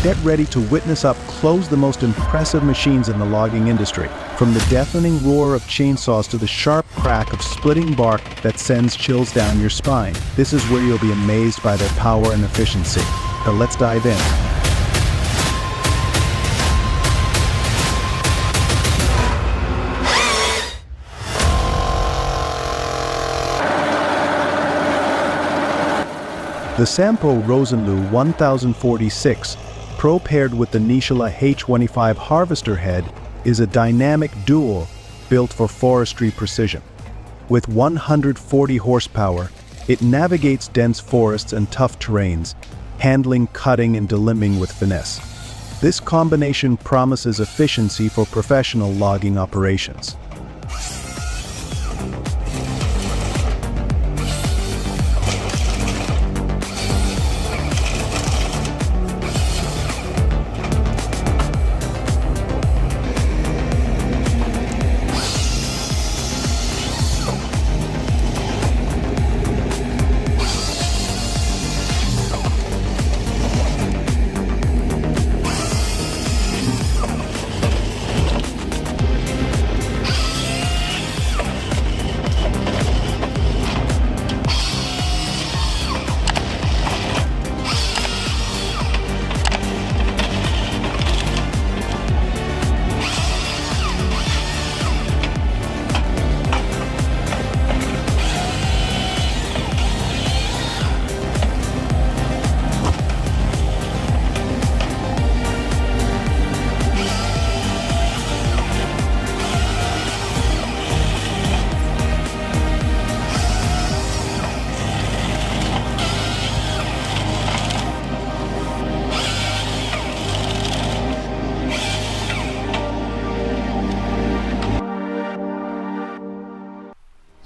Get ready to witness up close the most impressive machines in the logging industry. From the deafening roar of chainsaws to the sharp crack of splitting bark that sends chills down your spine. This is where you'll be amazed by their power and efficiency. So let's dive in. The Sampo Rosenlu 1046, Pro paired with the Nishala H25 harvester head, is a dynamic duo built for forestry precision. With 140 horsepower, it navigates dense forests and tough terrains, handling cutting and delimbing with finesse. This combination promises efficiency for professional logging operations.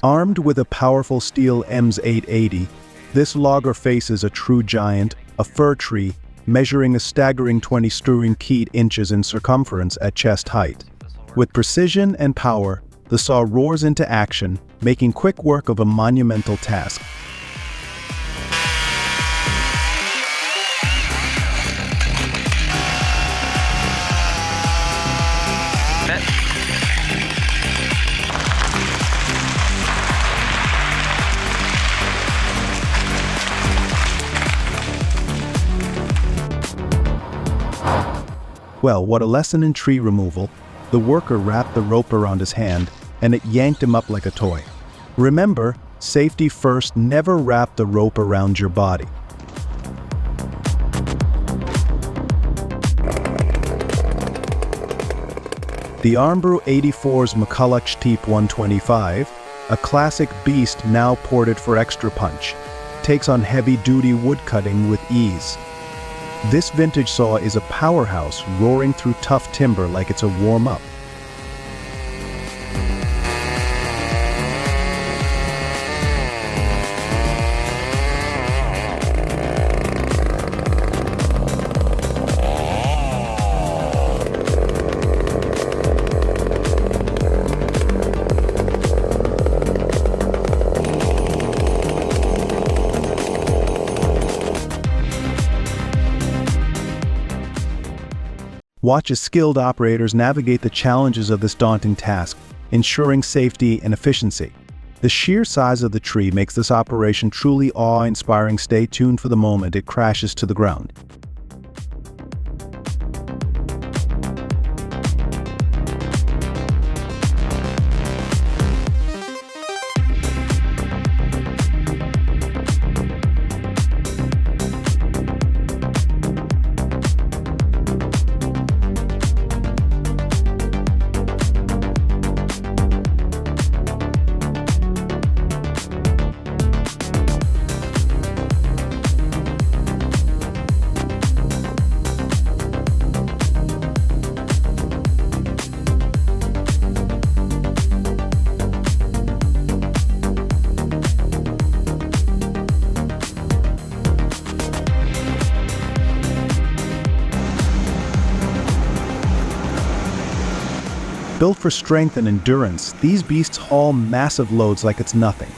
Armed with a powerful steel EMS 880, this logger faces a true giant, a fir tree, measuring a staggering 20 inches in circumference at chest height. With precision and power, the saw roars into action, making quick work of a monumental task. Well, what a lesson in tree removal. The worker wrapped the rope around his hand, and it yanked him up like a toy. Remember, safety first, never wrap the rope around your body. The Armbrew 84's McCulloch Teep 125, a classic beast now ported for extra punch, takes on heavy-duty woodcutting with ease. This vintage saw is a powerhouse roaring through tough timber like it's a warm-up. Watch as skilled operators navigate the challenges of this daunting task, ensuring safety and efficiency. The sheer size of the tree makes this operation truly awe-inspiring. Stay tuned for the moment it crashes to the ground. Built for strength and endurance, these beasts haul massive loads like it's nothing.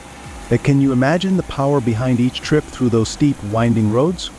But can you imagine the power behind each trip through those steep, winding roads?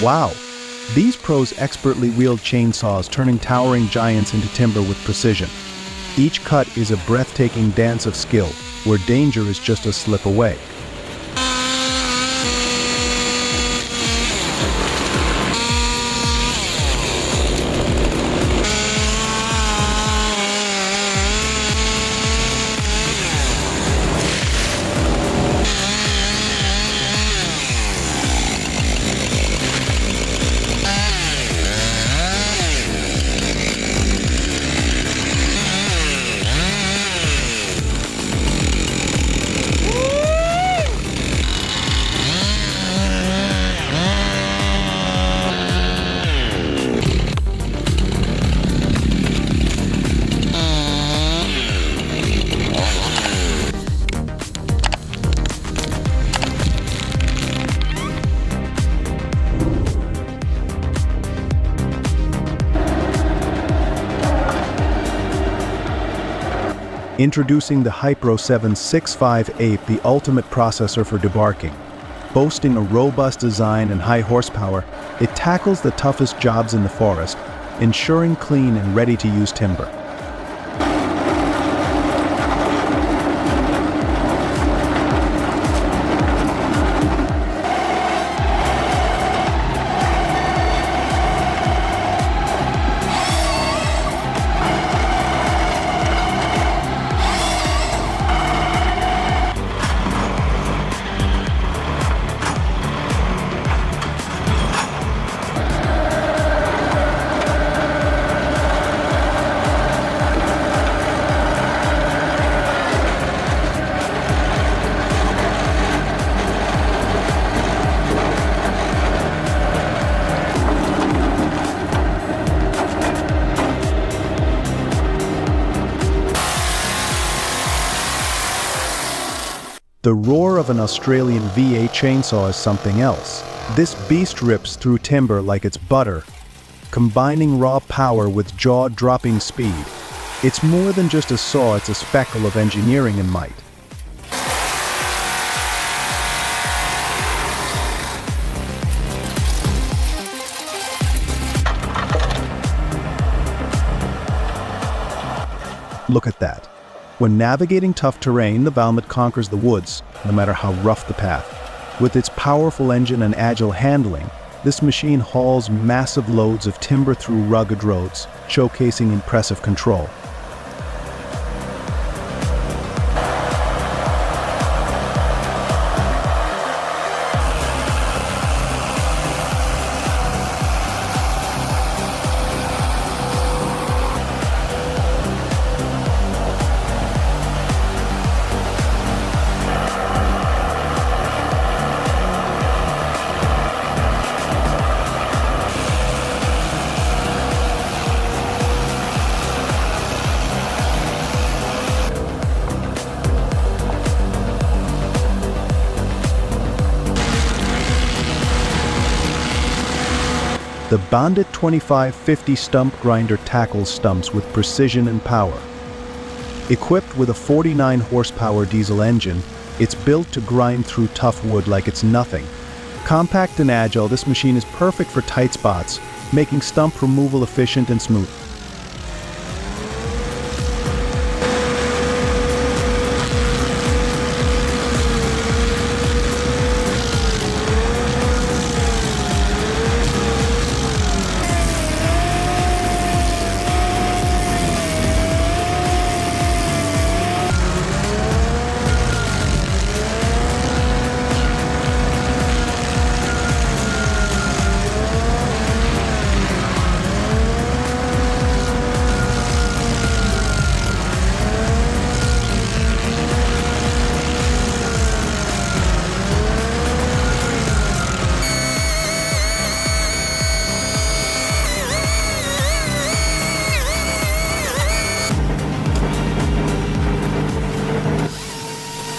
Wow! These pros expertly wield chainsaws, turning towering giants into timber with precision. Each cut is a breathtaking dance of skill, where danger is just a slip away. Introducing the Hypro 765 the ultimate processor for debarking. Boasting a robust design and high horsepower, it tackles the toughest jobs in the forest, ensuring clean and ready-to-use timber. The roar of an Australian V8 chainsaw is something else. This beast rips through timber like it's butter, combining raw power with jaw-dropping speed. It's more than just a saw, it's a speckle of engineering and might. Look at that. When navigating tough terrain, the Valmet conquers the woods, no matter how rough the path. With its powerful engine and agile handling, this machine hauls massive loads of timber through rugged roads, showcasing impressive control. The Bandit 2550 stump grinder tackles stumps with precision and power. Equipped with a 49 horsepower diesel engine, it's built to grind through tough wood like it's nothing. Compact and agile, this machine is perfect for tight spots, making stump removal efficient and smooth.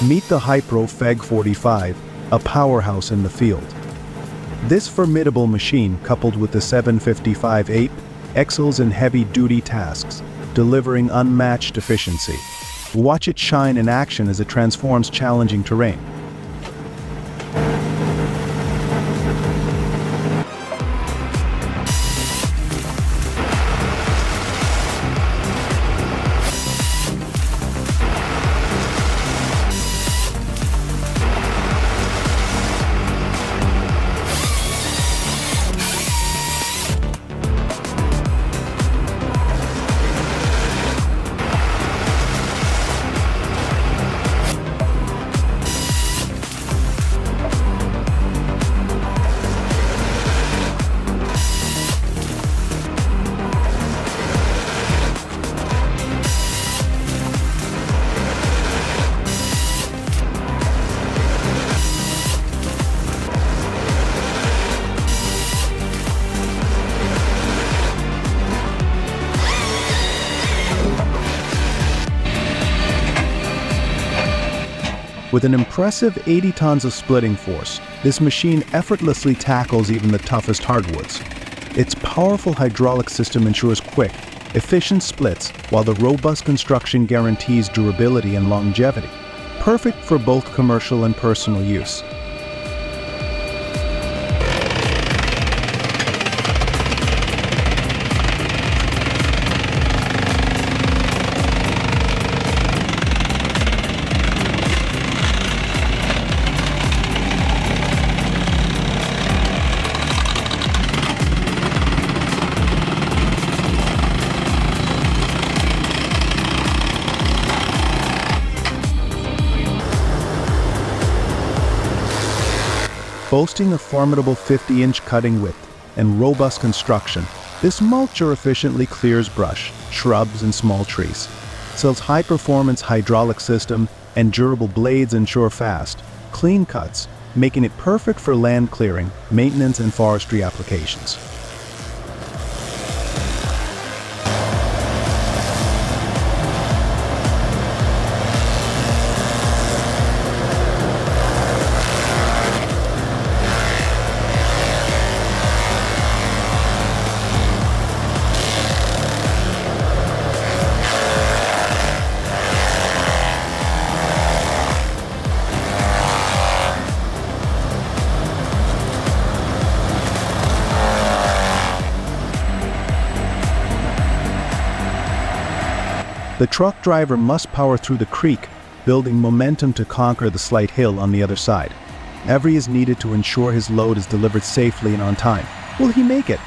Meet the Hypro Feg 45, a powerhouse in the field. This formidable machine, coupled with the 755 Ape, excels in heavy-duty tasks, delivering unmatched efficiency. Watch it shine in action as it transforms challenging terrain. With an impressive 80 tons of splitting force, this machine effortlessly tackles even the toughest hardwoods. Its powerful hydraulic system ensures quick, efficient splits, while the robust construction guarantees durability and longevity, perfect for both commercial and personal use. Boasting a formidable 50-inch cutting width and robust construction, this mulcher efficiently clears brush, shrubs, and small trees. Its high-performance hydraulic system and durable blades ensure fast, clean cuts, making it perfect for land clearing, maintenance, and forestry applications. The truck driver must power through the creek, building momentum to conquer the slight hill on the other side. Every is needed to ensure his load is delivered safely and on time. Will he make it?